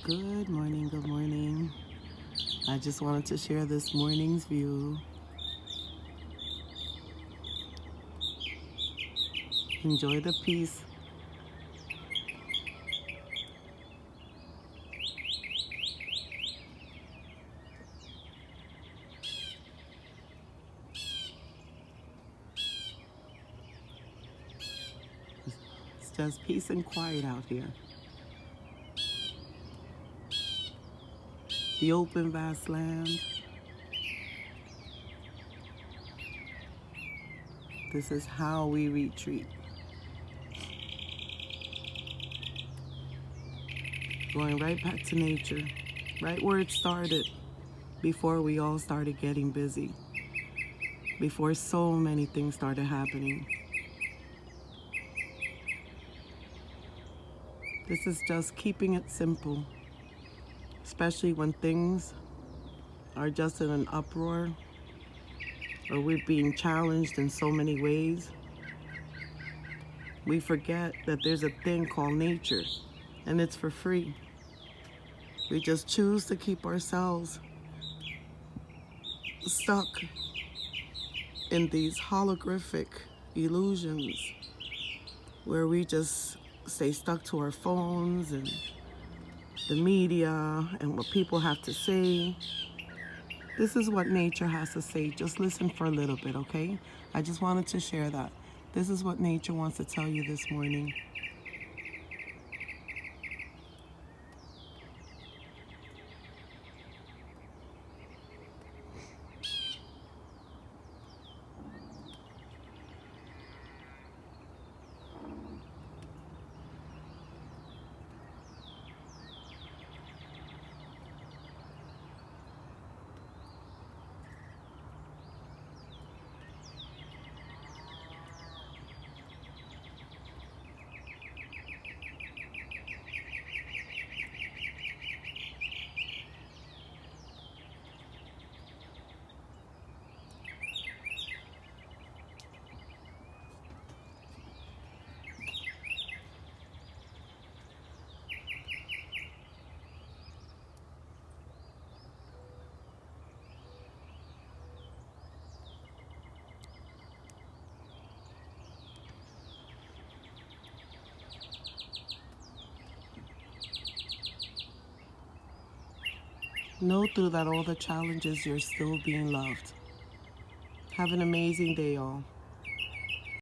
Good morning, good morning. I just wanted to share this morning's view. Enjoy the peace. It's just peace and quiet out here. The open, vast land. This is how we retreat. Going right back to nature, right where it started, before we all started getting busy, before so many things started happening. This is just keeping it simple, especially when things are just in an uproar or we're being challenged in so many ways. We forget that there's a thing called nature, and it's for free. We just choose to keep ourselves stuck in these holographic illusions where we just stay stuck to our phones and the media and what people have to say. This is what nature has to say. Just listen for a little bit, okay? I just wanted to share that. This is what nature wants to tell you this morning. Know through that all the challenges, you're still being loved. Have an amazing day, all.